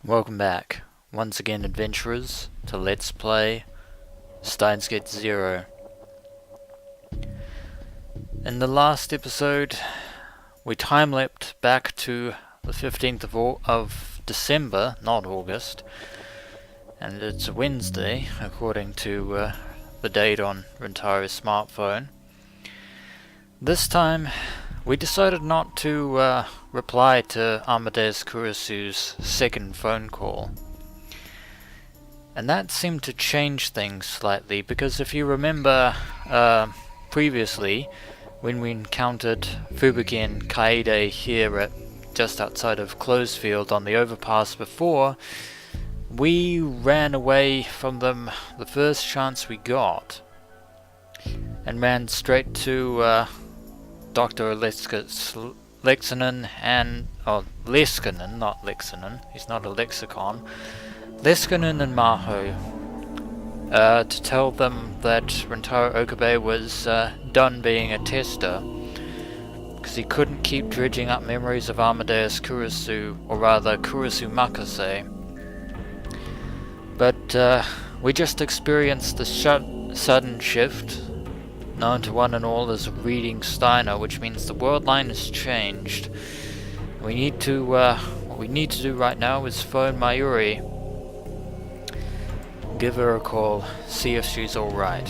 Welcome back, once again adventurers, to Let's Play Steins 0. In the last episode, we time-leapt back to the 15th of December, not August, and it's a Wednesday, according to the date on Rintaro's smartphone. This time, we decided not to reply to Amadeus Kurisu's second phone call. And that seemed to change things slightly, because if you remember previously, when we encountered Fubuki and Kaede here at just outside of Closefield on the overpass before, we ran away from them the first chance we got, and ran straight to Dr. Lexinen and... oh, Leskinen, not Lexinen, he's not a lexicon. Leskinen and Maho, to tell them that Rintaro Okabe was done being a tester, because he couldn't keep dredging up memories of Amadeus Kurisu, or rather Kurisu Makase. But we just experienced the sudden shift, known to one and all as reading Steiner, which means the world line has changed. What we need to do right now is phone Mayuri, give her a call, see if she's alright.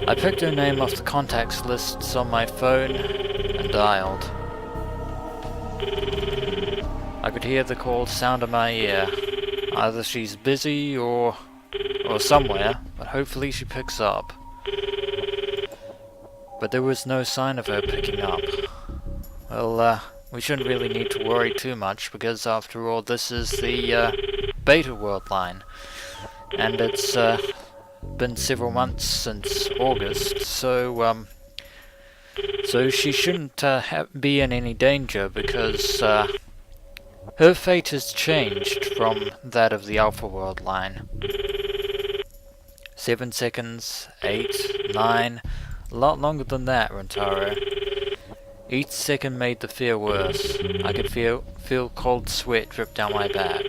I picked her name off the contacts lists on my phone and dialed. I could hear the call sound in my ear. Either she's busy or somewhere, but hopefully she picks up. But there was no sign of her picking up. Well, we shouldn't really need to worry too much, because after all, this is the beta world line, and it's been several months since August, so she shouldn't be in any danger, because her fate has changed from that of the Alpha world line. 7 seconds, 8, 9, a lot longer than that, Rintaro. Each second made the fear worse. I could feel cold sweat drip down my back.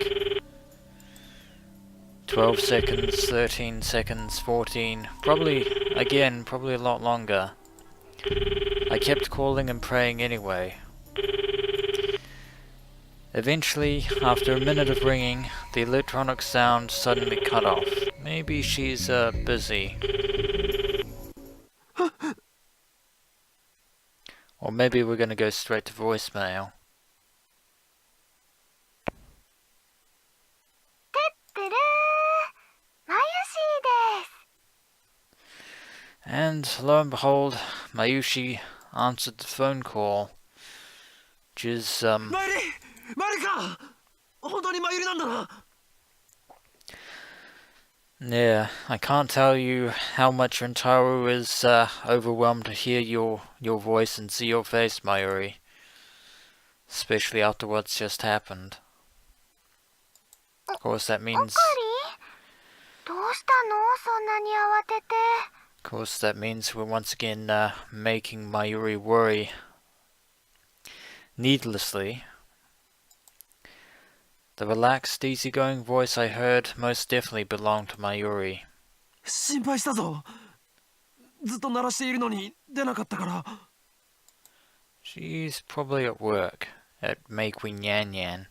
12 seconds, 13 seconds, 14, probably a lot longer. I kept calling and praying anyway. Eventually, after a minute of ringing, the electronic sound suddenly cut off. Maybe she's busy. Or maybe we're gonna go straight to voicemail. And lo and behold, Mayushi answered the phone call, which is yeah, I can't tell you how much Rintaro is overwhelmed to hear your voice and see your face, Mayuri. Especially after what's just happened. Of course that means we're once again making Mayuri worry needlessly. The relaxed, easygoing voice I heard most definitely belonged to Mayuri. She's probably at work at Meikui Nyan Nyan.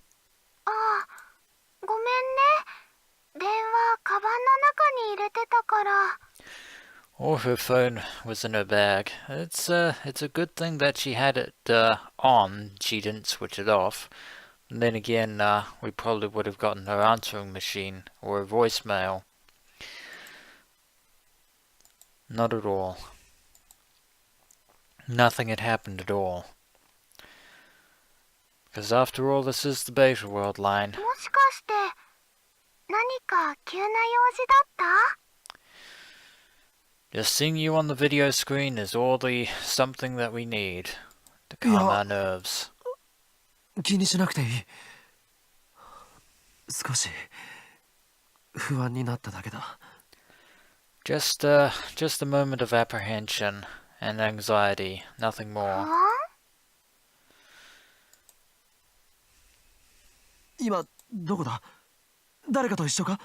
Or her phone was in her bag. It's a good thing that she had it on. She didn't switch it off. And then again, we probably would have gotten her answering machine or a voicemail. Not at all. Nothing had happened at all. Because after all, this is the beta world line. Just seeing you on the video screen is all the something that we need to calm our nerves. Just a moment of apprehension and anxiety, nothing more. 今どこだ？誰かと一緒か？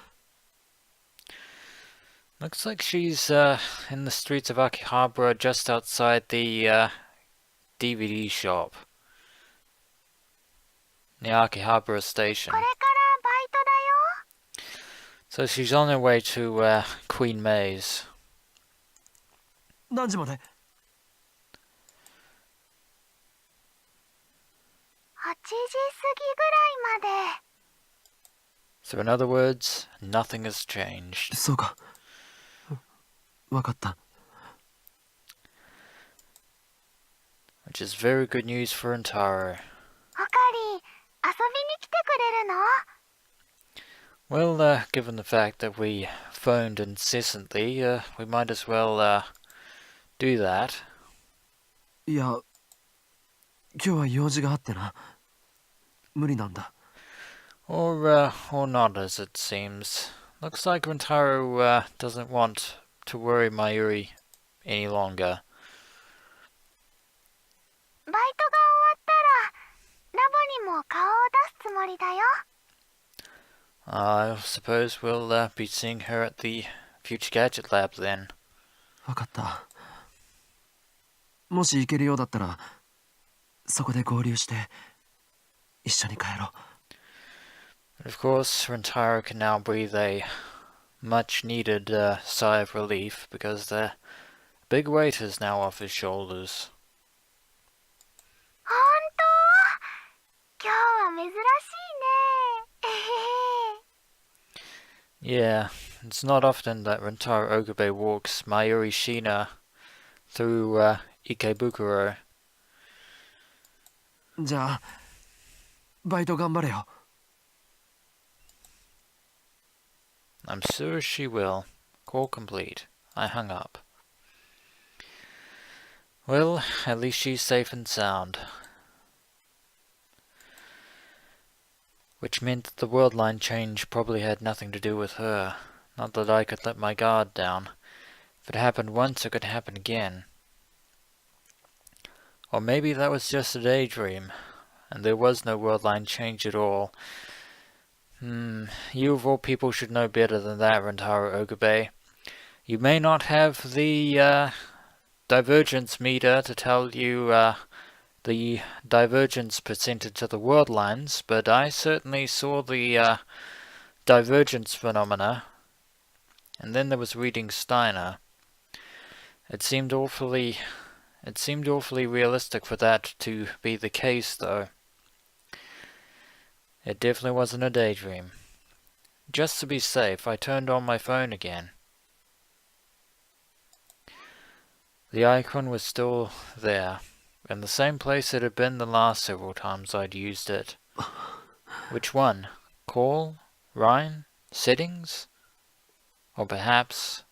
Looks like she's in the streets of Akihabara, just outside the DVD shop. The Akihabara station. これからバイトだよ。 So she's on her way to Queen Maze. 何時まで？ 8時過ぎぐらいまで。 So in other words, nothing has changed. そうか。わかった。 Which is very good news for Rintaro. おかり、遊びに来てくれるの？ Well, given the fact that we phoned incessantly, we might as well do that. いや、今日は用事があってな。無理なんだ。 Or not, as it seems. Looks like Rintaro doesn't want to worry Mayuri any longer. バイトが終わったら、ラボにも顔を出すつもりだよ。 I suppose we'll be seeing her at the Future Gadget Lab then. わかった。もし行けるようだったら、そこで合流して、一緒に帰ろう。 But of course, Rintaro can now breathe a much-needed sigh of relief because the big weight is now off his shoulders. ほんと？今日は珍しいね。 Yeah, it's not often that Rintaro Ogube walks Mayuri Shina through Ikebukuro. じゃあ、バイト頑張れよ。 I'm sure she will. Call complete. I hung up. Well, at least she's safe and sound. Which meant that the worldline change probably had nothing to do with her. Not that I could let my guard down. If it happened once, it could happen again. Or maybe that was just a daydream, and there was no worldline change at all. You of all people should know better than that, Rintaro Ogube. You may not have the divergence meter to tell you the divergence percentage to the world lines, but I certainly saw the divergence phenomena. And then there was reading Steiner. It seemed awfully realistic for that to be the case, though. It definitely wasn't a daydream. Just to be safe, I turned on my phone again. The icon was still there, in the same place it had been the last several times I'd used it. Which one? Call? Rhine? Settings? Or perhaps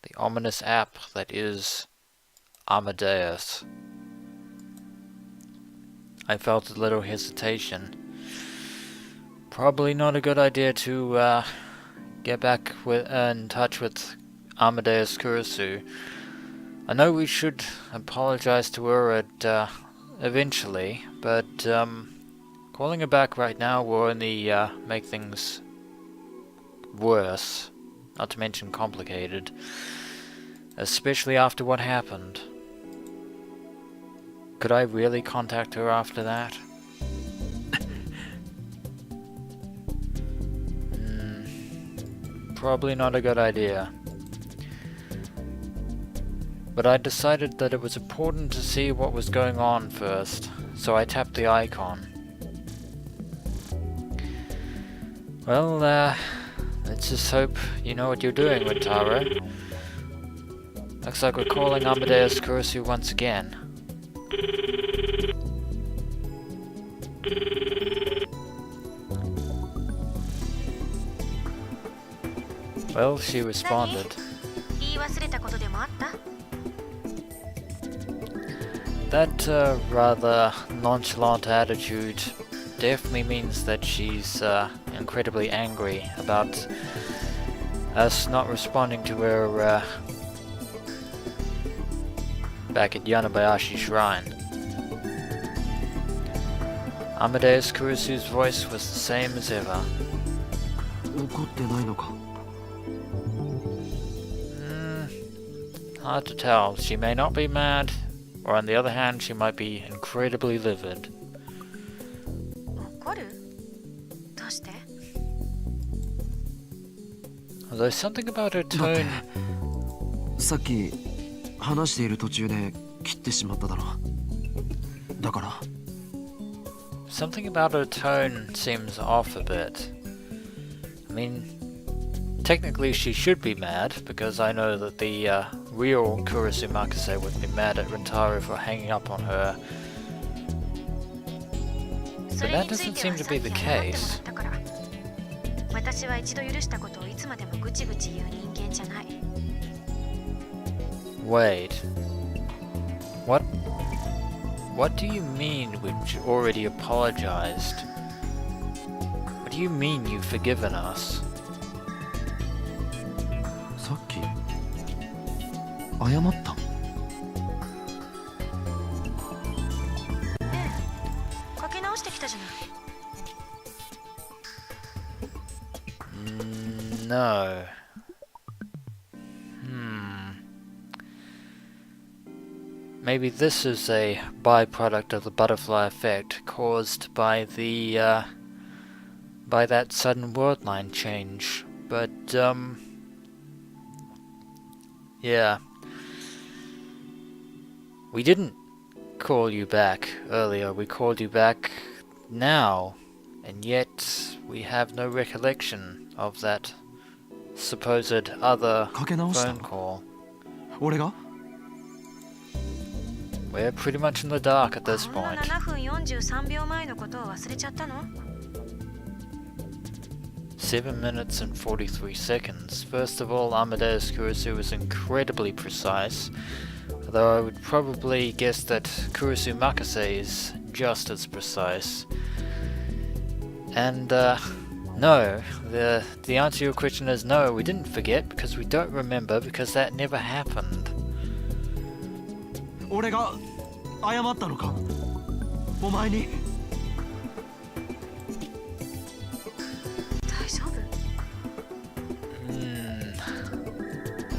the ominous app that is Amadeus. I felt a little hesitation. Probably not a good idea to get back in touch with Amadeus Kurisu. I know we should apologize to her eventually, but calling her back right now will only make things worse, not to mention complicated, especially after what happened. Could I really contact her after that? Probably not a good idea. But I decided that it was important to see what was going on first, so I tapped the icon. Well, let's just hope you know what you're doing, Rintaro. Looks like we're calling Amadeus Kurisu once again. Well, she responded. 言い忘れたことでもあった？ That rather nonchalant attitude definitely means that she's incredibly angry about us not responding to her back at Yanabayashi Shrine. Amadeus Kurisu's voice was the same as ever. 怒ってないのか？ Hard to tell. She may not be mad, or on the other hand, she might be incredibly livid. 怒る？どうして？ Although something about her だって tone... さっき話している途中で切ってしまっただろ。だから Something about her tone seems off a bit. I mean, technically she should be mad, because I know that the real Kurisu Makase would be mad at Rintaro for hanging up on her. そ But れ that につい doesn't て seem は to さ be っき the 謝ってもらっ case. たから。私は一度許したことをいつまでもぐちぐち言う人間じゃない。 Wait. What do you mean we've already apologized? What do you mean you've forgiven us? さっき謝った？ええ、かけ直してきたじゃない。No. Maybe this is a byproduct of the butterfly effect caused by by that sudden worldline change. But yeah. We didn't call you back earlier, we called you back now, and yet we have no recollection of that supposed other かけ直した phone call. 俺が？ We're pretty much in the dark at this こんな point. 7分43秒前のことを忘れちゃったの？ 7 minutes and 43 seconds. First of all, Amadeus Kurisu was incredibly precise, although I would probably guess that Kurisu Makase is just as precise. And no, the answer to your question is no, we didn't forget because we don't remember because that never happened. 俺が謝ったのか？お前に。大丈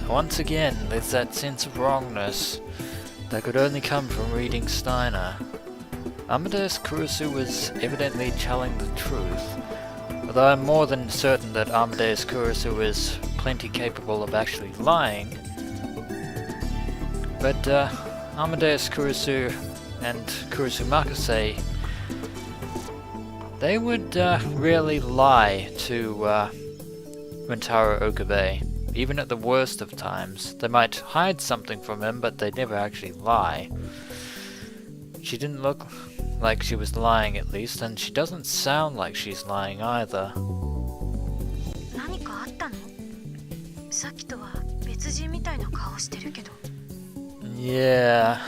夫？ Once again, there's that sense of wrongness that could only come from reading Steiner. Amadeus Kurisu was evidently telling the truth, although I'm more than certain that Amadeus Kurisu is plenty capable of actually lying. But Amadeus Kurisu and Kurisu Makase, they would rarely lie to Rintaro Okabe. Even at the worst of times, they might hide something from him, but they'd never actually lie. She didn't look like she was lying, at least, and she doesn't sound like she's lying either. 何かあったの？さっきとは別人みたいな顔してるけど。 Yeah,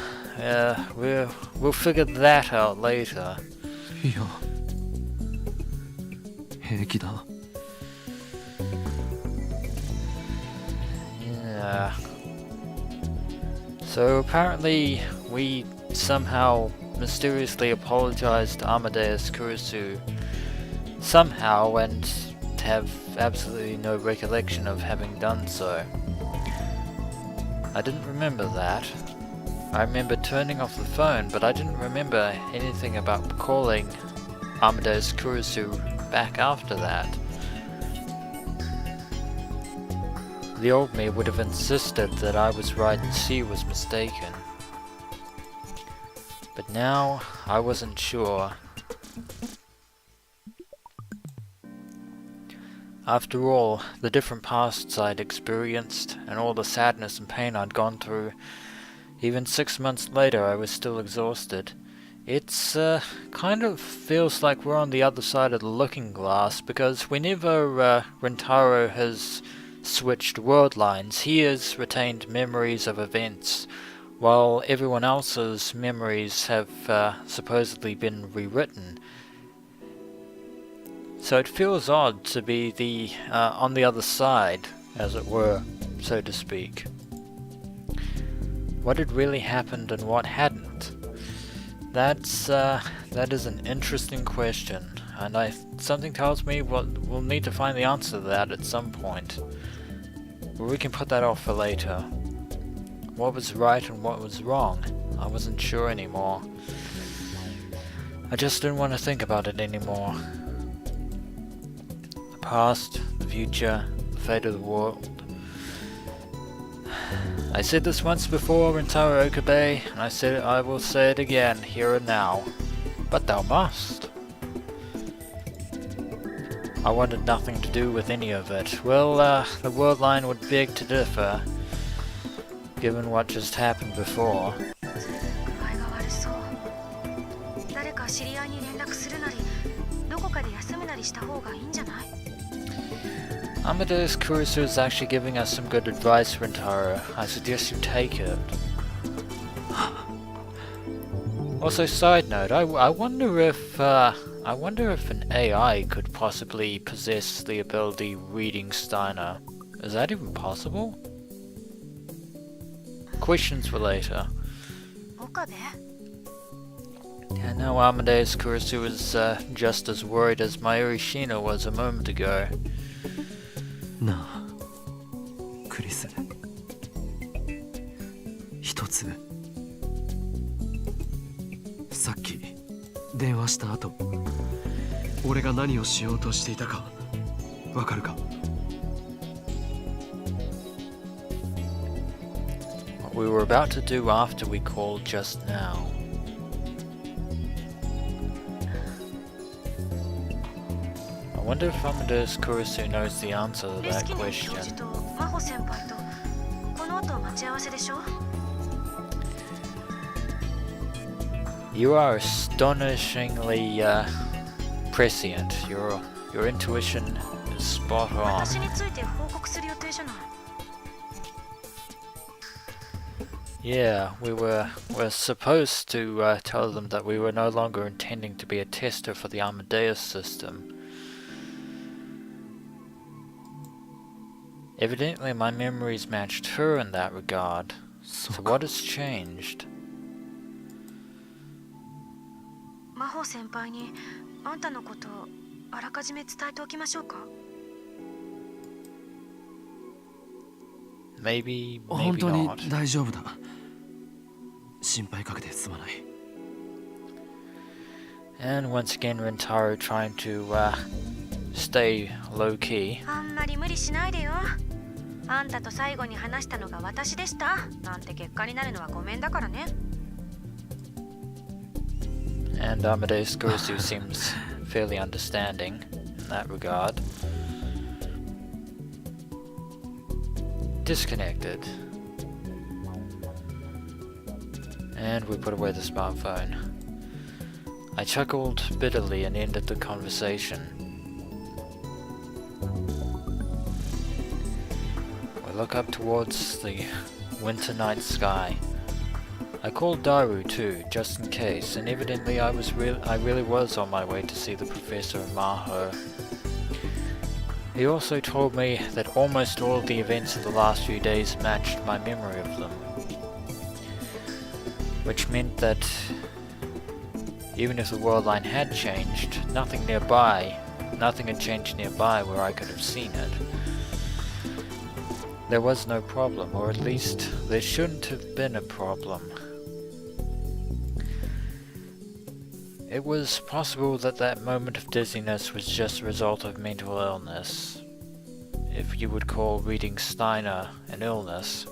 we'll figure that out later. いや、平気だ。 Yeah. So apparently we somehow mysteriously apologized to Amadeus Kurisu somehow and have absolutely no recollection of having done so. I didn't remember that. I remember turning off the phone, but I didn't remember anything about calling Amadeus Kurisu back after that. The old me would have insisted that I was right and she was mistaken. But now, I wasn't sure. After all, the different pasts I'd experienced, and all the sadness and pain I'd gone through, even 6 months later I was still exhausted. It's kind of feels like we're on the other side of the looking glass, because whenever Rintaro has switched world lines, he has retained memories of events, while everyone else's memories have supposedly been rewritten. So it feels odd to be the on the other side, as it were, so to speak. What had really happened and what hadn't? That is an interesting question, and something tells me we'll need to find the answer to that at some point. But we can put that off for later. What was right and what was wrong? I wasn't sure anymore. I just didn't want to think about it anymore. The past, the future, the fate of the world. I said this once before, Rintaro Okabe, and I will say it again, here and now. But thou must. I wanted nothing to do with any of it. Well, the worldline would beg to differ, given what just happened before. Amadeus Kurisu is actually giving us some good advice, Rintaro. I suggest you take it. Also, side note, I wonder if an AI could possibly possess the ability reading Steiner. Is that even possible? Questions for later. And now Amadeus Kurisu is just as worried as Mayuri Shino was a moment ago. なあクリス一つさっき電話した後俺が何をしようとしていたかわかるか What we were about to do after we called just now. I wonder if Amadeus Kurisu knows the answer to that question. You are astonishingly prescient. Your intuition is spot on. Yeah, we're supposed to tell them that we were no longer intending to be a tester for the Amadeus system. Evidently my memories matched her in that regard. So what has changed? Maybe 本当に not. 大丈夫だ心配かけてすまない And once again Rintaro trying to stay low key. あんまり無理しないでよ。あんたと最後に話したのが私でしたなんて結果になるのはごめんだからね。And Amadeus Kurisu seems fairly understanding in that regard. Disconnected. And we put away the smartphone. I chuckled bitterly and ended the conversation. We look up towards the winter night sky. I called Daru too, just in case, and evidently I really was on my way to see the Professor of Maho. He also told me that almost all of the events of the last few days matched my memory of them. Which meant that even if the world line had changed, nothing had changed nearby where I could have seen it. There was no problem, or at least there shouldn't have been a problem. It was possible that that moment of dizziness was just a result of mental illness, if you would call reading Steiner an illness.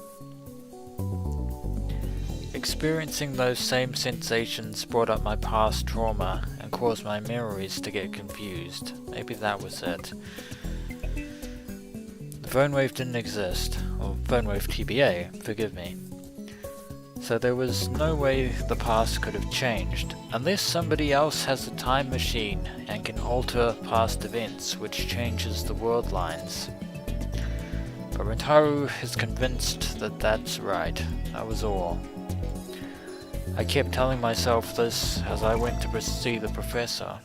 Experiencing those same sensations brought up my past trauma and caused my memories to get confused. Maybe that was it. The phone wave didn't exist, or phone wave TBA, forgive me. So there was no way the past could have changed, unless somebody else has a time machine and can alter past events, which changes the world lines. But Rintaro is convinced that that's right. That was all. I kept telling myself this as I went to see the professor.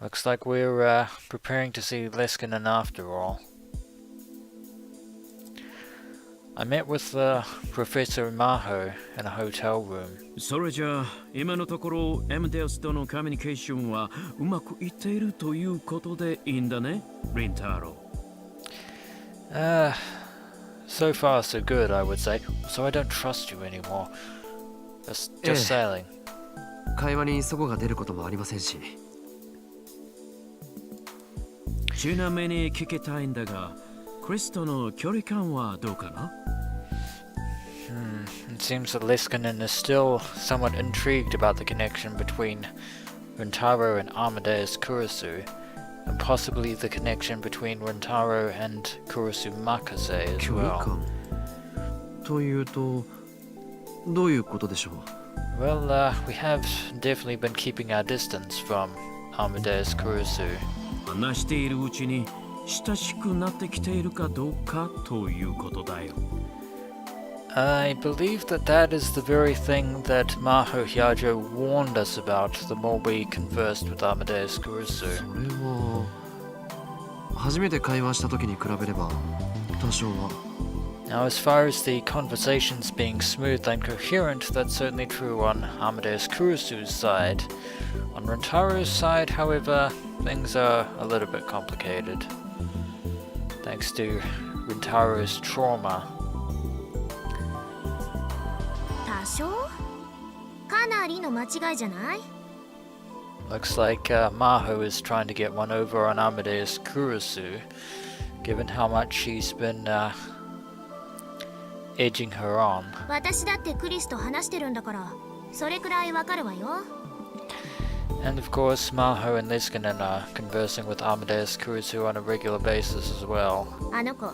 Looks like we're preparing to see Leskinen after all. I met with Professor Maho in a hotel room. それじゃあ今のところエムデウスとのコミュニケーションはうまくいっているということでいいんだね、リンタロウ。So far so good, I would say. So I don't trust you anymore. Just sailing. 会話に齟齬が出ることもありませんし。ちなみに聞きたいんだが、クリスとの距離感はどうかな？ It seems that Liskanen is still somewhat intrigued about the connection between Rintaro and Amadeus Kurisu, and possibly the connection between Rintaro and Kurisu Makase as 距離 well. 感というとどういうことでしょう？ Well, we have definitely been keeping our distance from Amadeus Kurisu. 話しているうちに親しくなってきているかどうかということだよ。I believe that is the very thing that Maho Hyajo warned us about the more we conversed with Amadeus Kurisu. それは初めて会話した時に比べれば多少は。 Now, as far as the conversations being smooth and coherent, that's certainly true on Amadeus Kurisu's side. On Rintaro's side, however, things are a little bit complicated, thanks to Rintaro's trauma. 多少かなりの間違いじゃない？ Looks like Maho is trying to get one over on Amadeus Kurisu, given how much she's been edging her on. 私だってクリスと話してるんだからそれくらいわかるわよ。 And of course, Maho and Liskanen are conversing with Amadeus Kurisu on a regular basis as well. あの子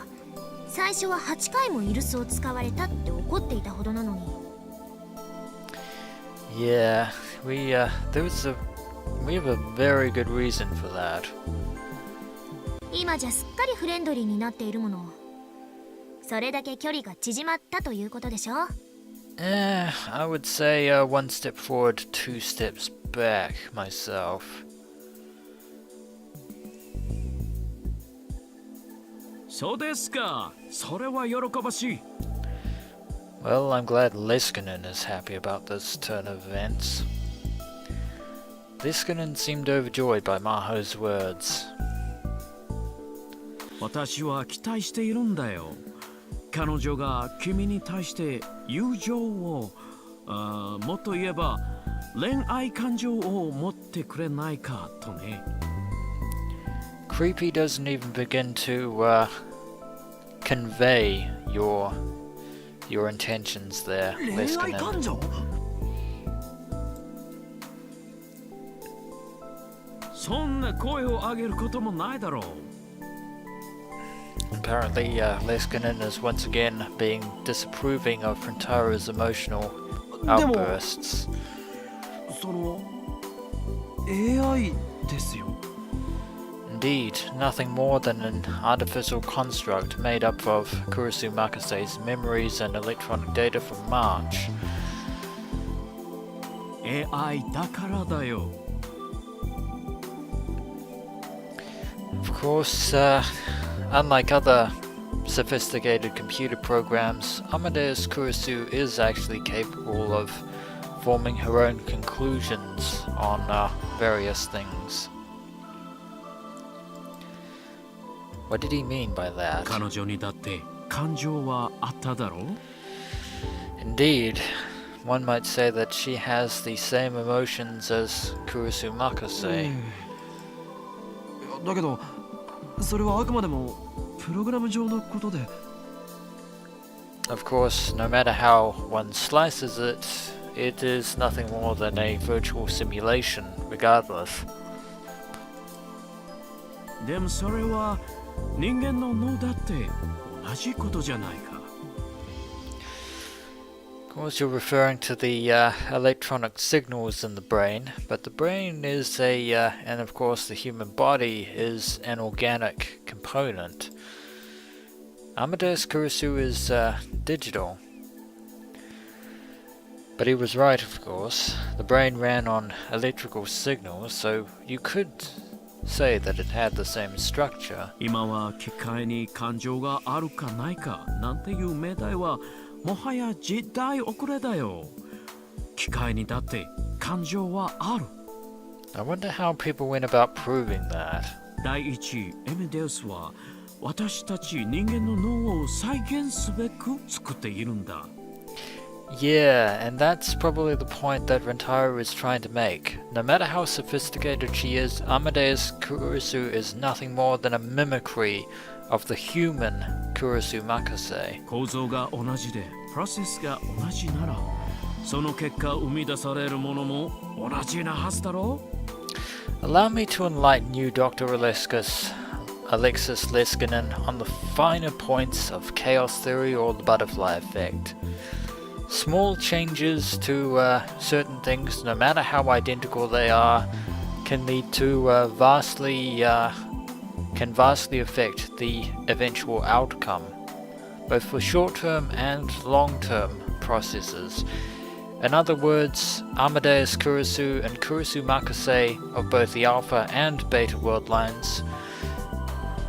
最初は8回もイルスを使われたって怒っていたほどなのに。 Yeah, we have a very good reason for that. 今じゃすっかりフレンドリーになっているもの。それだけ距離が縮まったということでしょ？ I would say one step forward, two steps back myself. そうですか。それは喜ばしい。 Well, I'm glad Liskanen is happy about this turn of events. Liskanen seemed overjoyed by Maho's words. 私は期待しているんだよ。彼女が君に対して友情を、もっと言えば恋愛感情を持ってくれないかとね。Creepy doesn't even begin to convey your intentions there, 恋愛 Liskanen. 感情？そんな声を上げることもないだろう。Apparently, Liskanen is once again being disapproving of Rintaro's emotional outbursts. その AI ですよ。 Indeed, nothing more than an artificial construct made up of Kurisu Makase's memories and electronic data from March. AI だからだよ。 Of course, unlike other sophisticated computer programs, Amadeus Kurisu is actually capable of forming her own conclusions on various things. What did he mean by that? 彼女にだって感情はあっただろう。 Indeed, one might say that she has the same emotions as Kurisu Makase. だけどそれはあくまでもプログラム上のことで。 Of course, no matter how one slices it, it is nothing more than a virtual simulation, regardless. でもそれは人間の脳だって同じことじゃないか。 Of course, you're referring to the electronic signals in the brain, but the brain is and of course the human body is an organic component. Amadeus Kurisu is digital. But he was right, of course. The brain ran on electrical signals, so you could say that it had the same structure. 今は機械に感情があるかないかなんていう命題はもはや時代遅れだよ。機械にだって感情はある。I wonder how people went about proving that. 第一、エメデウスは私たち人間の脳を再現すべく作っているんだ。Yeah, and that's probably the point that Rintaro is trying to make. No matter how sophisticated she is, Amadeus Kurisu is nothing more than a mimicry of the human Kurisu Makase. 構造が同じで、プロセスが同じなら、その結果生み出されるものも同じなはずだろう。 Allow me to enlighten you, Dr. Alexis Leskinen, on the finer points of chaos theory or the butterfly effect. Small changes to certain things, no matter how identical they are, can lead to vastly affect the eventual outcome, both for short-term and long-term processes. In other words, Amadeus Kurisu and Kurisu Makase of both the Alpha and Beta world lines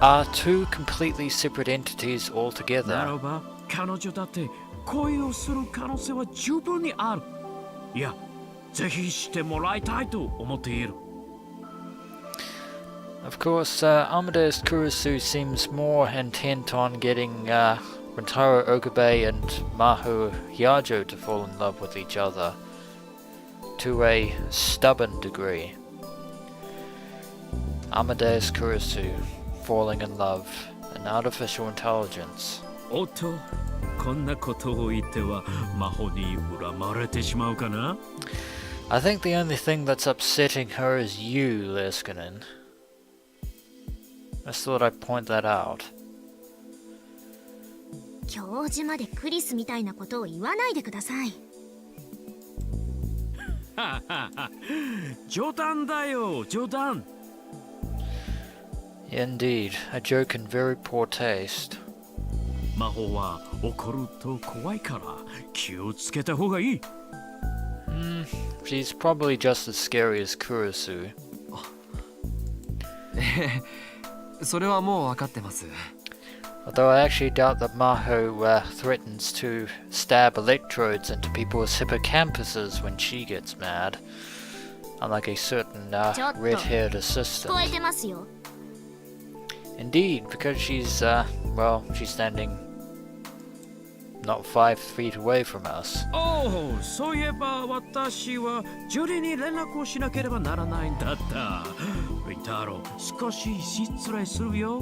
are two completely separate entities な altogether. らば、彼女だって恋をする可能性は十分にある。いや、ぜひしてもらいたいと思っている。Of course, Amadeus Kurisu seems more intent on getting Rintaro Okabe and Maho Hyajo to fall in love with each other to a stubborn degree. Amadeus Kurisu falling in love, an artificial intelligence. おっと、こんなことを言っては魔法に恨まれてしまうかな。 I think the only thing that's upsetting her is you, Leskinen. I just thought I'd point that out. 教授までクリスみたいなことを言わないでください。冗談だよ、冗談。Indeed, a joke in very poor taste. 魔法は怒ると怖いから気をつけた方がいい。She's probably just as scary as Kurisu. それはもう分かってます。 Although I actually doubt that Maho threatens to stab electrodes into people's hippocampuses when she gets mad. Unlike a certain red-haired 聞こえ assistant. てますよ。 Indeed, because she's standing not 5 feet away from us. おお、そういえば私はジュリーに連絡をしなければならないんだった。リンタロウ、少し失礼するよ。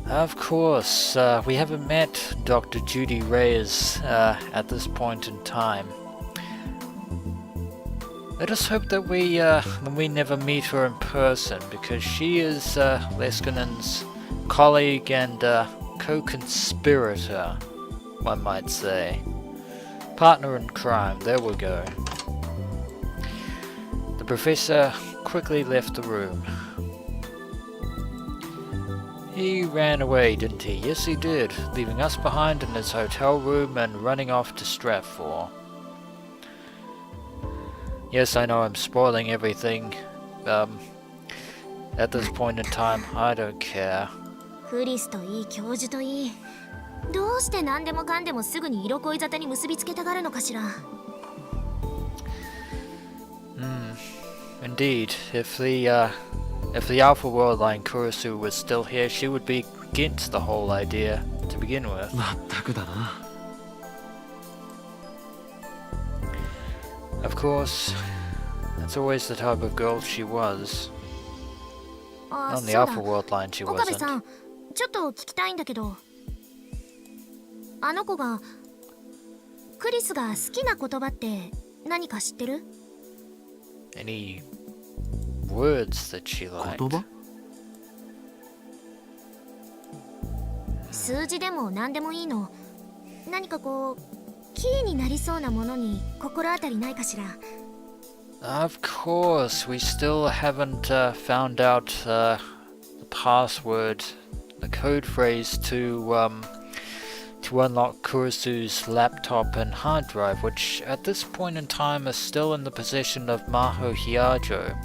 Of course, we haven't met Dr. Judy Reyes at this point in time. Let us hope that we never meet her in person, because she is Leskinen's colleague and co-conspirator, one might say. Partner in crime, there we go. The professor quickly left the room. He ran away, didn't he? Yes, he did, leaving us behind in his hotel room and running off to Stratfor. Yes, I know I'm spoiling everything. At this point in time, I don't care. クリスといい教授といい、どうして何でもかんでもすぐに色恋沙汰に結びつけたがるのかしら。Indeed, if the Alpha Worldline Kurisu was still here, she would be against the whole idea to begin with. まったくだな。 Of course, that's always the type of girl she was. あ、 On そう the だ。 Alpha Worldline, she 岡部 wasn't. さん、ちょっと聞きたいんだけど、あの子がクリスが好きな言葉って何か知ってる？ Any words that she liked? 言葉？数字でも何でもいいの。何かこうキーになりそうなものに心当たりないかしら。 Of course, we still haven't found out the password, the code phrase to unlock Kurisu's laptop and hard drive, which at this point in time is still in the possession of Maho Hyajo.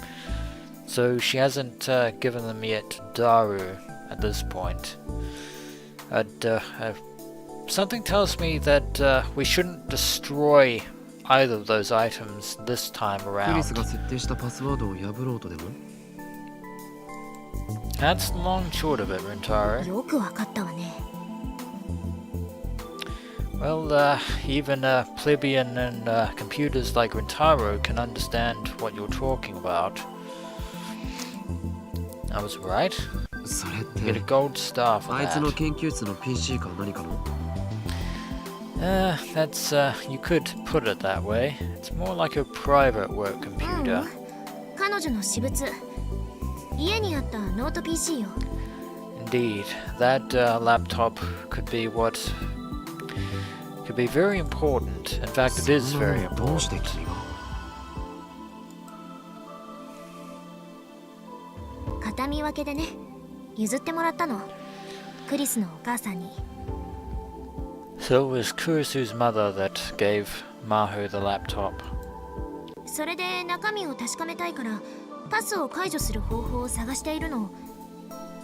So she hasn't given them yet to Daru at this point. Something tells me that we shouldn't destroy either of those items this time クリ around. スが設定したパスワードを破ろうとでも？ That's the long and short of it, Rintaro. よくわかったわね。 Well, even plebeian and computers like Rintaro can understand what you're talking about. I was right. それっ You get a て gold star for あいつの that. 研究室の PC か何かの？ That's, you could put it that way. It's more like a private work う computer. ん。彼女の私物。家にあったノート PC よ。 Indeed, that laptop could be very important. In fact, it is そんな very のどうして important. 君が？形見分けでね。譲ってもらったの。クリスのお母さんに。 So it was Kurisu's mother that gave Maho the laptop. それで中身を確かめたいからパスを解除する方法を探しているの。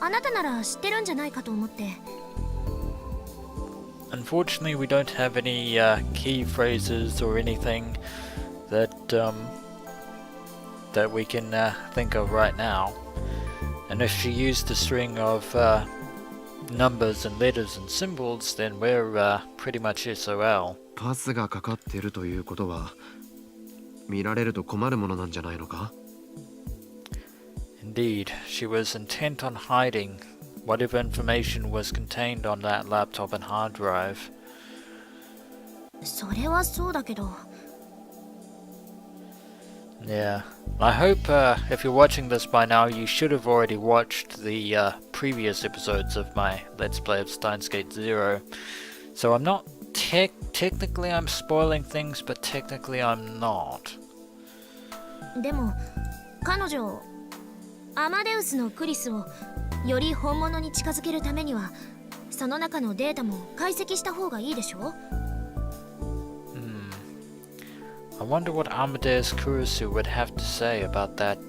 あなたなら知ってるんじゃないかと思って。 Unfortunately, we don't have any key phrases or anything that we can think of right now. And if she used a string of numbers and letters and symbols, then we're pretty much SOL. パスがかかってるということは見られると困るものなんじゃないのか？ Indeed, she was intent on hiding whatever information was contained on that laptop and hard drive. それはそうだけど。 Yeah. I hope if you're watching this by now, you should have already watched the previous episodes of my Let's Play of Steins Gate Zero. So I'm not technically I'm spoiling things, but technically I'm not. でも彼女アマデウスのクリスをより本物に近づけるためにはその中のデータも解析した方がいいでしょ？ I wonder what Amadeus Kurisu would have to say about that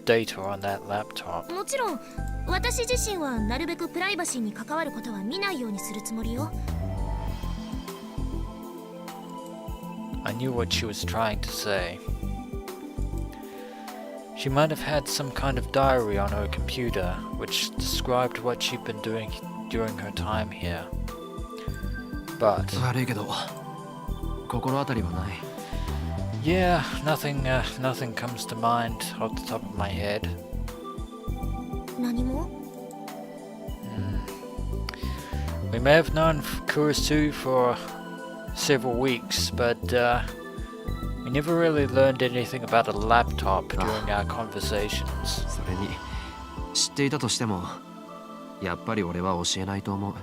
data on that laptop. もちろん私自身はなるべくプライバシーに関わることは見ないようにするつもりよ。 I knew what she was trying to say. She might have had some kind of diary on her computer which described what she'd been doing during her time here. But 悪いけど心当たりはない。 yeah, nothing comes to mind off the top of my head. 何も？ We may have known Kurisu for several weeks, but we never really learned anything about a laptop during our conversations. それに知っていたとしてもやっぱり俺は教えないと思う。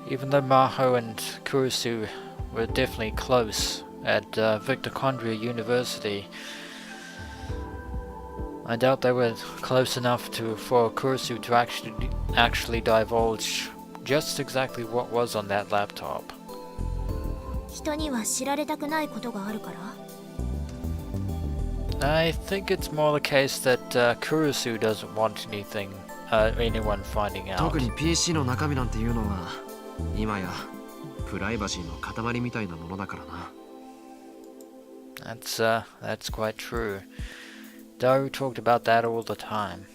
Even though Maho and Kurisu were definitely close at Victor University, I doubt they were close enough for Kurisu to actually divulge just exactly what was on that laptop. 人には知られたくないことがあるから？ I think it's more the case that Kurisu doesn't want anyone finding out. 特に PC の中身なんていうのは今やプライバシーの塊みたいなものだからな。 That's quite true. Daru talked about that all the time.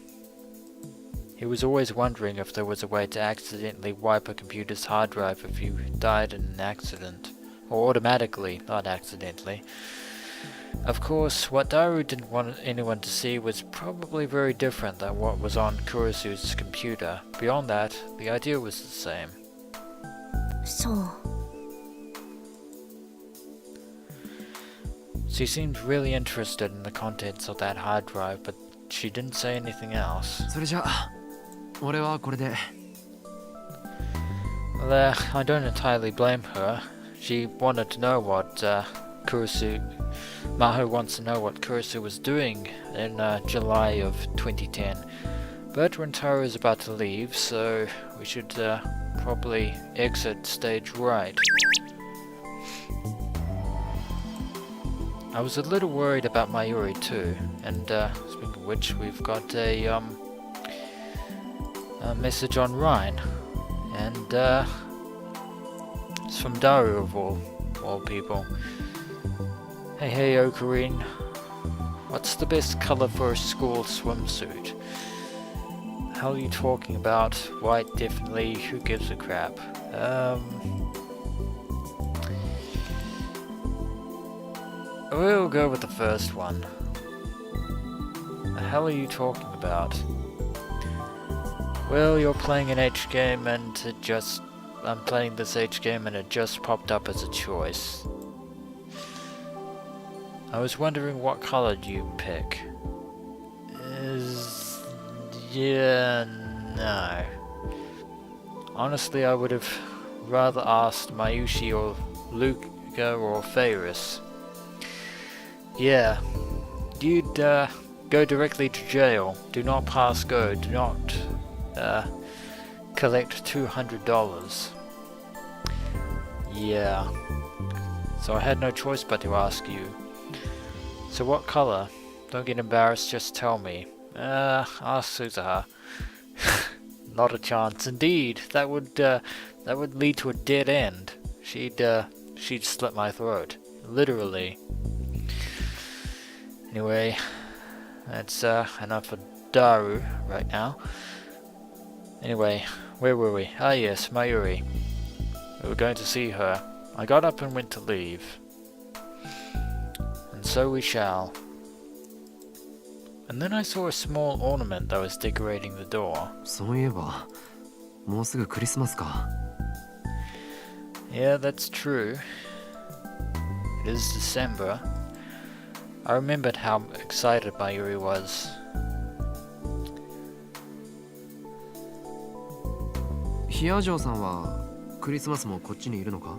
He was always wondering if there was a way to accidentally wipe a computer's hard drive if you died in an accident. Or automatically, not accidentally. Of course, what Daru didn't want anyone to see was probably very different than what was on Kurisu's computer. Beyond that, the idea was the same. そう。 She seemed really interested in the contents of that hard drive, but she didn't say anything else. それじゃあ俺はこれで。 Well, I don't entirely blame her. She wanted to know what Maho wants to know what Kurisu was doing in July of 2010. But Rintaro is about to leave, so we should probably exit stage right. I was a little worried about Mayuri too, and speaking of which, we've got a message on Rhine, and it's from Daru of all people. Hey Ocarine, what's the best color for a school swimsuit? How are you talking about? White definitely, who gives a crap? We'll go with the first one. The hell are you talking about? Well, you're playing an H game and I'm playing this H game and it just popped up as a choice. I was wondering what color you pick. Yeah, no. Honestly, I would have rather asked Mayushi or Luca or Ferris. Yeah, you'd go directly to jail. Do not pass go. Do not collect $200. Yeah. So I had no choice but to ask you. So what color? Don't get embarrassed, just tell me. Ask Suzuha. Not a chance. Indeed, that would lead to a dead end. She'd slit my throat. Literally. Anyway, that's enough for Daru right now. Anyway, where were we? Ah yes, Mayuri. We were going to see her. I got up and went to leave. And so we shall. And then I saw a small ornament that was decorating the door. そういえば、もうすぐクリスマスか。Yeah, that's true. It is December. I remembered how excited Mayuri was. ヒア城さんはクリスマスもこっちにいるのか？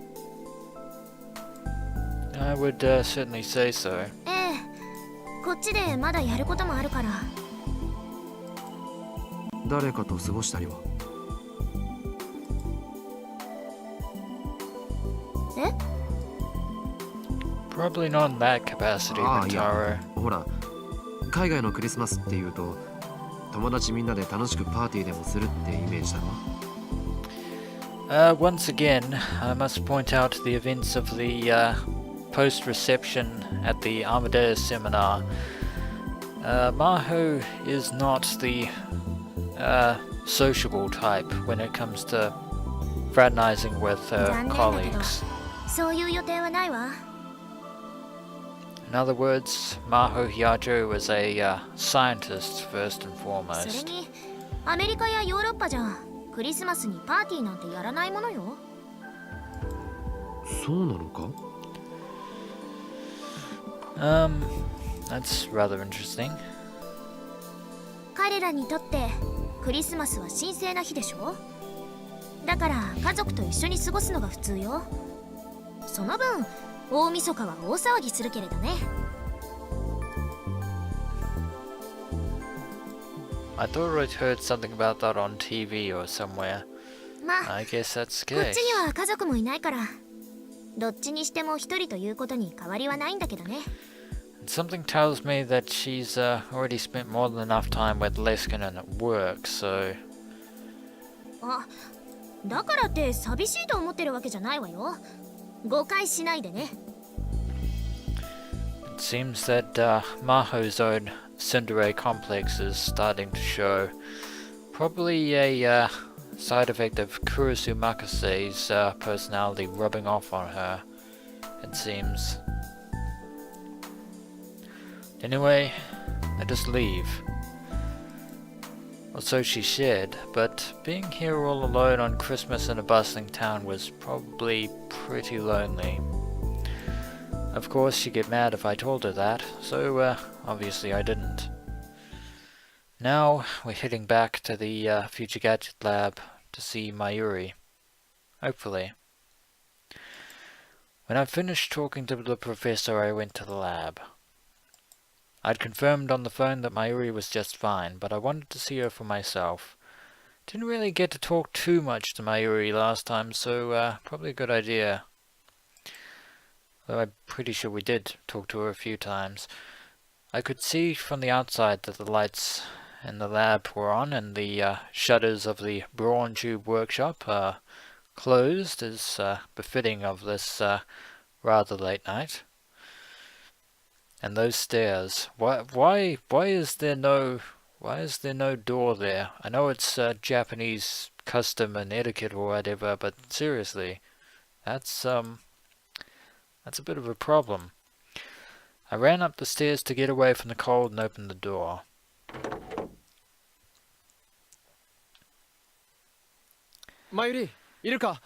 I would certainly say so. ええ、こっちでまだやることもあるから。誰かと過ごしたりは？え？ Probably not in that capacity, ああ、いや、 Rintaro. ほら、海外のクリスマスっていうと、友達みんなで楽しくパーティーでもするってイメージだろ。Once again, I must point out the events of the post-reception at the Amadeus seminar. Maho is not the sociable type when it comes to fraternizing with colleagues. そういう予定はないわ。In other words, Maho Hyajo was a scientist first and それ foremost. に、アメリカやヨーロッパじゃクリスマスにパーティーなんてやらないものよ。そうなのか？ That's rather interesting. 彼らにとってクリスマスは神聖な日でしょ。だから家族と一緒に過ごすのが普通よ。その分大晦日は大騒ぎするけれどね。I thought I'd heard something about that on TV or somewhere. まあ、 I guess that's こっ the ちに case. は家族もいないから、どっちにしても一人ということに変わりはないんだけどね。Something tells me that she's already spent more than enough time with Leskinen at work, so... あ、だからって寂しいと思ってるわけじゃないわよ。誤解しないでね。It seems that Maho's own Tsundere complex is starting to show. Probably a side effect of Kurisu Makase's personality rubbing off on her, it seems. Anyway, let us leave. Or so she said, but being here all alone on Christmas in a bustling town was probably pretty lonely. Of course, she'd get mad if I told her that, so obviously I didn't. Now, we're heading back to the Future Gadget Lab to see Mayuri. Hopefully. When I finished talking to the professor, I went to the lab. I'd confirmed on the phone that Mayuri was just fine, but I wanted to see her for myself. Didn't really get to talk too much to Mayuri last time, so probably a good idea. though I'm pretty sure we did talk to her a few times. I could see from the outside that the lights in the lab were on and the shutters of the Brawn Tube workshop are closed, as befitting of this rather late night. And those stairs. Why is there no door there? I know it's Japanese custom and etiquette or whatever, but seriously, that's a bit of a problem. I ran up the stairs to get away from the cold and opened the door. Mayuri, いるか?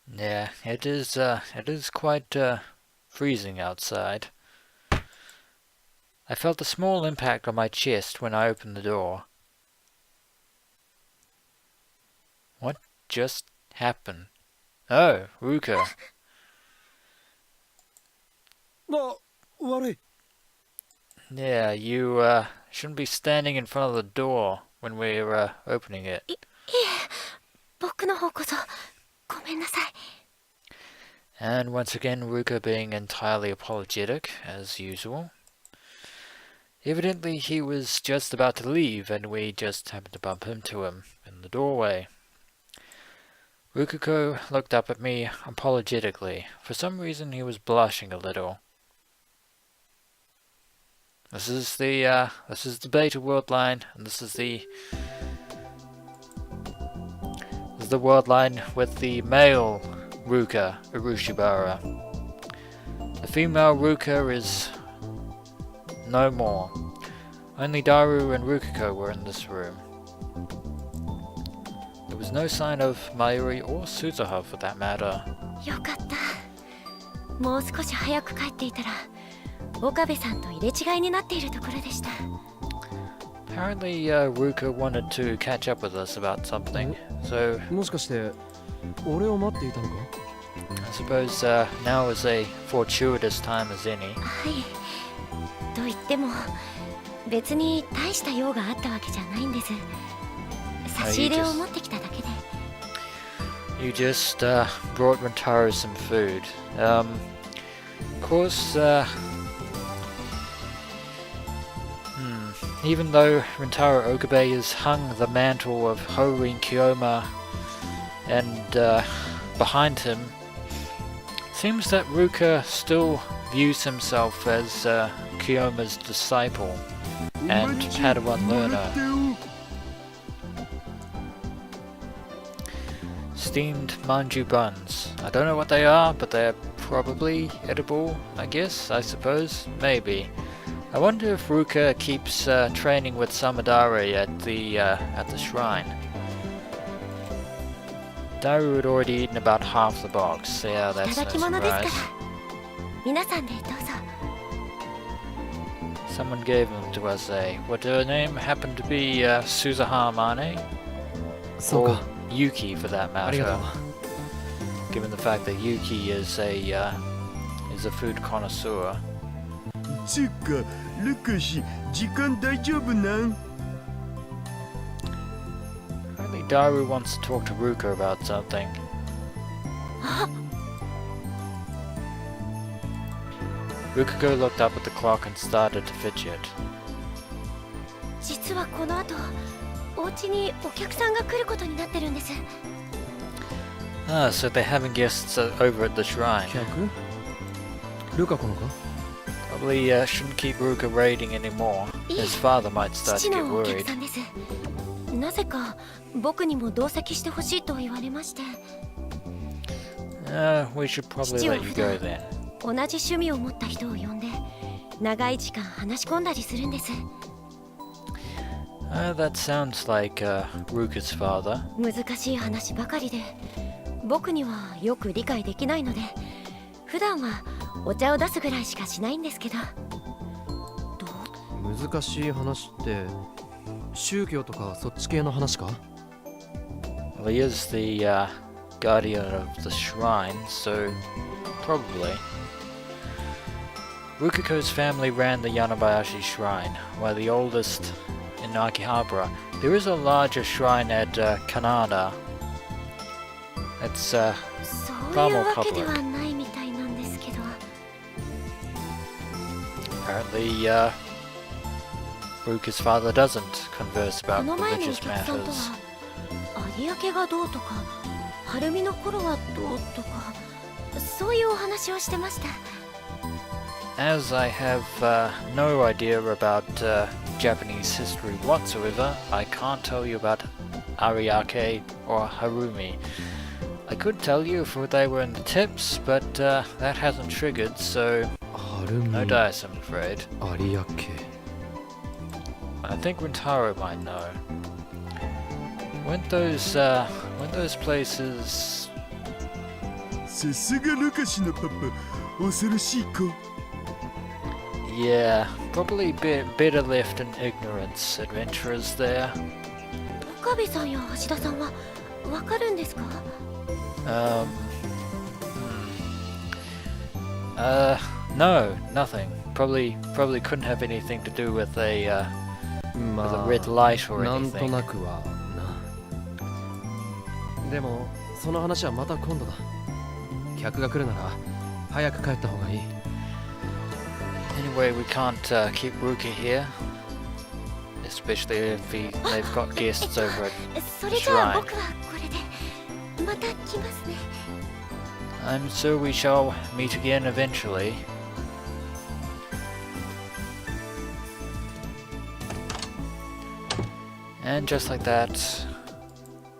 Yeah, it is quite freezing outside. I felt a small impact on my chest when I opened the door. What just happened? Oh, Ruka. 悪い. Yeah, you shouldn't be standing in front of the door when we're opening it. いえ、僕の方こそごめんなさい。 And once again, Ruka being entirely apologetic, as usual. Evidently, he was just about to leave, and we just happened to bump into him in the doorway. Rukiko looked up at me apologetically. For some reason, he was blushing a little. This is the beta worldline, and this is the worldline with the male Ruka Urushibara. The female Ruka is no more. Only Daru and Rukiko were in this room. There was no sign of Mayuri or Suzuha for that matter. よかった。もう少し早く帰っていたら、岡部さんと入れ違いになっているところでした。 Apparently, Ruka wanted to catch up with us about something, so もしかして俺を待っていたのか? I suppose now is a fortuitous time as any. はい。と言っても、別に大した用があったわけじゃないんです。差し入れを持ってきただけで。 You just brought Rintaro some food. Of course, even though Rintaro Okabe has hung the mantle of Horin Kyoma and behind him, seems that Ruka still views himself as Kyoma's disciple and Padawan learner. Steamed manju buns. I don't know what they are, but they're probably edible, I guess, I suppose, maybe. I wonder if Ruka keeps training with Samadare at the shrine. Daru had already eaten about half the box. Yeah, that's no surprise. Someone gave them to us, What her name happened to be Suzuha Amane? Or Yuki, for that matter. Given the fact that Yuki is a food connoisseur. つうか、ルカシ、時間大丈夫なん? Apparently Daru wants to talk to Ruka about something. Rukiko looked up at the clock and started to fidget. 実はこの後、お家にお客さんが来ることになってるんです。 Ah, so they're having guests over at the shrine. 客? ルカ子のか? Probably shouldn't keep Ruka raiding anymore. His father might start to get worried. なぜか僕にも同席してほしいと言われまして。We should probably let you go then. 同じ趣味を持った人を呼んで長い時間話し込んだりするんです。That sounds like Ruka's father. 難しい話ばかりで僕にはよく理解できないので普段はお茶を出すぐらいしかしないんですけど。難しい話って宗教とかそっち系の話か? Well, he is the guardian of the shrine, so probably. Rukiko's family ran the Yanabayashi shrine, while the oldest in Akihabara. There is a larger shrine at Kanada. It's far more public. そういうわけではないみたいなんですけ Apparently, Ruka's father doesn't converse こ about の前のお religious 客さんと matters. は有明がどうとか晴海の頃はどうとかそういうお話をしてました。 As I have no idea about Japanese history whatsoever, I can't tell you about Ariake or Harumi. I could tell you if they were in the tips, but that hasn't triggered, so no dice, I'm afraid. 有明 I think Rintaro might know. Weren't those places? さすがルカシのパパ、恐ろしい子。 Yeah, probably better left in ignorance, adventurers there. 岡部さんや橋田さんはわかるんですか？ No, nothing. Probably couldn't have anything to do with a red light or なんと anything. なくはな。でもその話はまた今度だ。客が来るなら早く帰った方がいい。 Anyway, we can't keep Ruka here, especially if they've got guests over at それじゃあ Shrine. 僕はこれでまた来ますね。 I'm sure we shall meet again eventually. And just like that,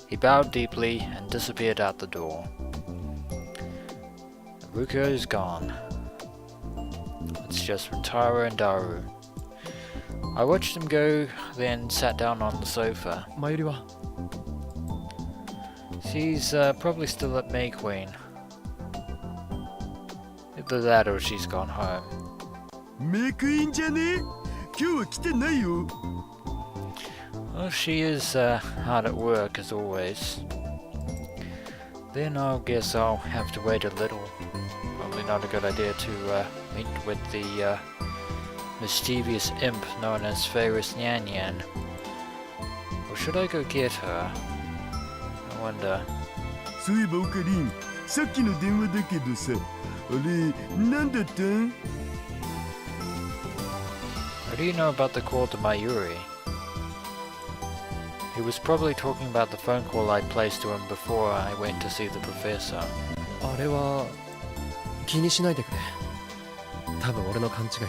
he bowed deeply and disappeared out the door. Ruka is gone. It's just Rintaro and Daru. I watched him go, then sat down on the sofa. マユリは She's probably still at May Queen. Either that or she's gone home. メイクインじゃね？今日は来てないよ。 Well, she is hard at work as always. Then I guess I'll have to wait a little. Probably not a good idea to meet with the mischievous imp known as Ferris Nyan Nyan. Or should I go get her? I wonder. そういえばオカリン、さっきの電話だけどさ、あれ、なんだったん？ How do you know about the call to Mayuri? He was probably talking about the phone call I placed to him before I went to see the professor. あれは気にしないでくれ。多分俺の勘違いだ。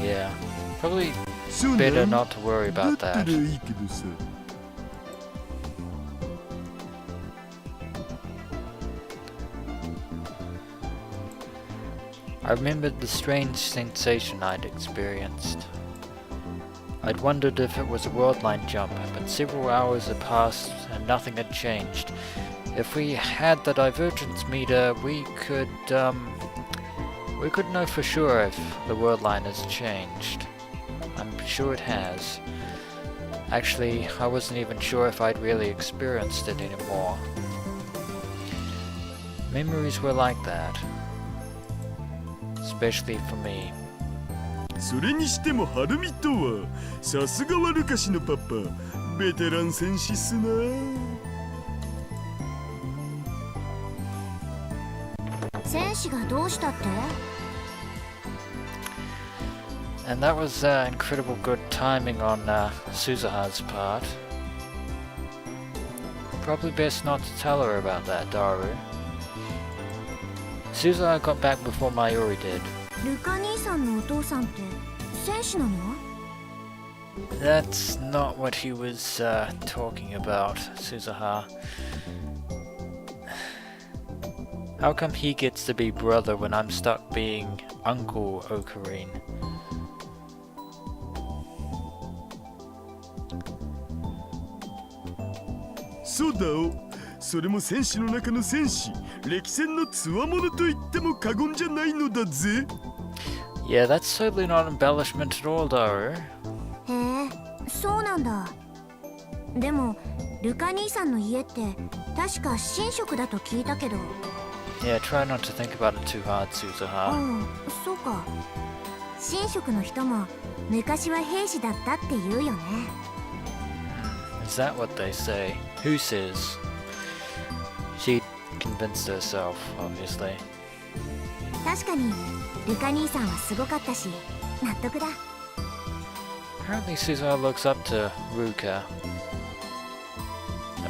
Yeah, probably そうな better ん？ not to worry だ about ったら that. いいけどさ。 I remembered the strange sensation I'd experienced. I'd wondered if it was a worldline jump, but several hours had passed and nothing had changed. If we had the divergence meter, we could know for sure if the worldline has changed. I'm sure it has. Actually, I wasn't even sure if I'd really experienced it anymore. Memories were like that. Especially for me. それにしてもハルミとは、さすがはルカシのパパ、ベテラン戦士っすな。戦士がどうしたって？ And that was incredible good timing on Suzuha's part. Probably best not to tell her about that, Daru. Suzuha got back before Mayuri did. ルカ兄さんのお父さんって戦士なの？ That's not what he was talking about, Suzuha. How come he gets to be brother when I'm stuck being Uncle Ocarine?そうだお。それも戦士の中の戦士、歴戦の強者と言っても過言じゃないのだぜ。 Yeah, that's certainly not embellishment at all, Daru. へえ、そうなんだ。でもルカ兄さんの家って確か神職だと聞いたけど。 Yeah, try not to think about it too hard, う Suzuha. ん、そうか。神職の人も昔は兵士だったって言うよね。 Is that what they say? Who says? She convinced herself, obviously. 確かにルカ兄さんはすごかったし納得だ。 Apparently Suzuha looks up to Ruka.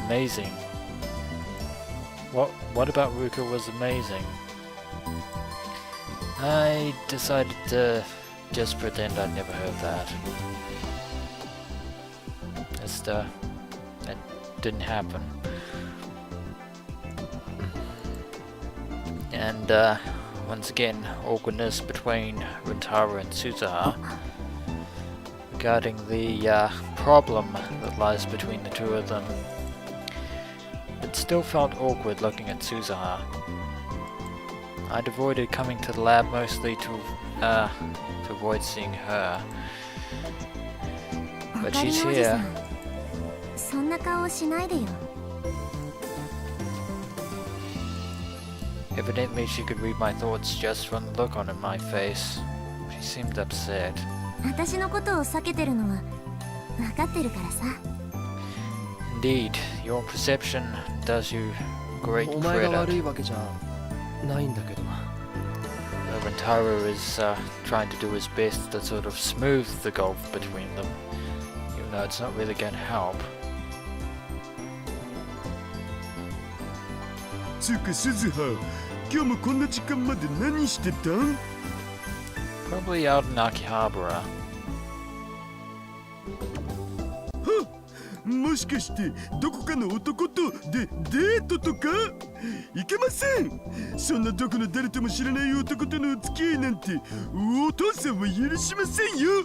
Amazing. What about Ruka was amazing? I decided to just pretend I'd never heard that. That didn't happen. And once again, awkwardness between Rintaro and Suzuha regarding the problem that lies between the two of them. It still felt awkward looking at Suzuha. I'd avoided coming to the lab mostly to avoid seeing her. But she's here. そんな顔しないでよ。 Evidently she could read my thoughts just from the look on my face. She seemed upset. 私のことを避けてるのは分かってるからさ。 Indeed, your perception does you great お前が credit. 悪いわけじゃないんだけどな。 Rintaro is trying to do his best to sort of smooth the gulf between them, even though it's not really going to help. つうか鈴葉、今日もこんな時間まで何してたん？ Probably out in Akihabara. もしかしてどこかの男とデートとか？いけません。そんなどこの誰とも知らない男とのお付き合いなんてお父さんは許しませんよ。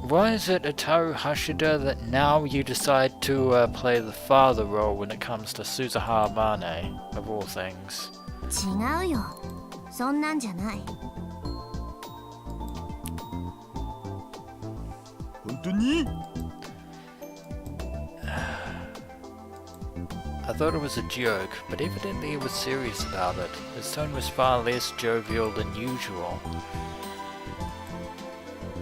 Why is it, Ataru Hashida, that now you decide to play the father role when it comes to Suzuha Mane, of all things? 違うよ。そんなんじゃない。本当に？ I thought it was a joke, but evidently he was serious about it. His tone was far less jovial than usual.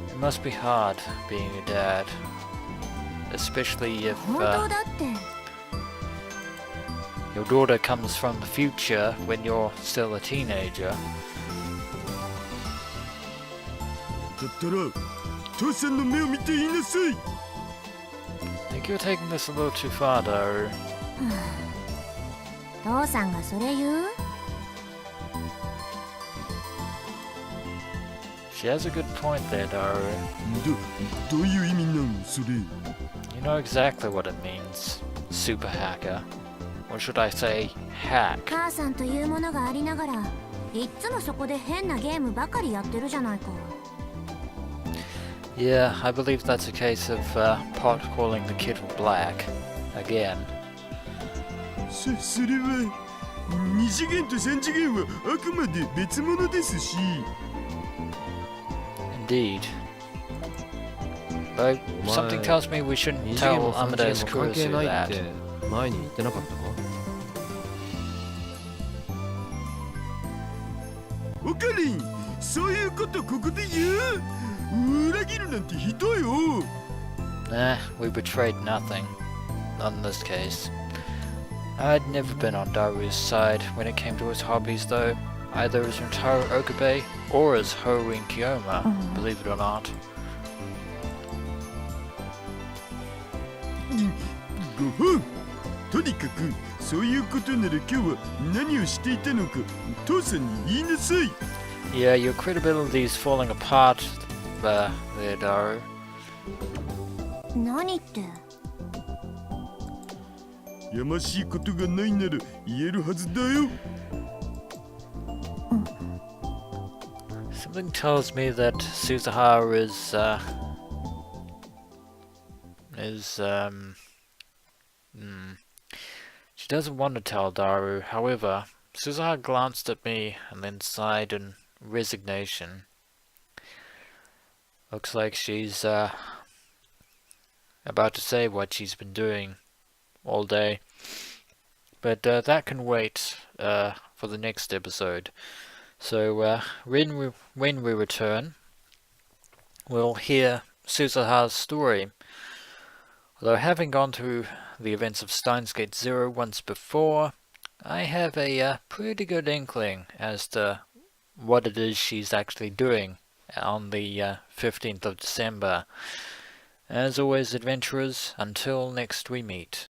It must be hard being a dad, especially if 本当だって。 your daughter comes from the future when you're still a teenager. だったら父さんの目を見て言いなさい。 I think you're taking this a little too far, Daru. 父さんがそれ言う？ She has a good point there, Daru. どういう意味なんそれ？ You know exactly what it means, super hacker. Or should I say, hack? 母さんというものがありながらいっつもそこで変なゲームばかりやってるじゃないか。 Yeah, I believe that's a case of pot calling the kettle black. Again. それは2次元と3次元はあくまで別物ですし。 Indeed. Though something tells me we shouldn't 二次元 tell も三次元 Amadeus も関係 Kurisu ないっ that. て前に言ってなかったか？おかりん、そういうことここで言う？裏切るなんてひどいよ。 Nah, we betrayed nothing. Not in this case. I'd never been on Daru's side when it came to his hobbies though, either as Rintaro Okabe or as Horin Kiyoma, believe it or not. ご本。とにかくそういうことなら今日は何をしていたのか父さんに言いなさい。 Yeah, your credibility is falling apart there, Daru. 何って？やましいことがないなら言えるはずだよ。 Something tells me that Suzuha she doesn't want to tell Daru. However, Suzuha glanced at me and then sighed in resignation. Looks like she's about to say what she's been doing all day. But that can wait for the next episode. So when we return, we'll hear Suzuha's story. Although having gone through the events of Steins Gate Zero once before, I have a pretty good inkling as to what it is she's actually doing on the 15th of December. As always, adventurers, until next we meet.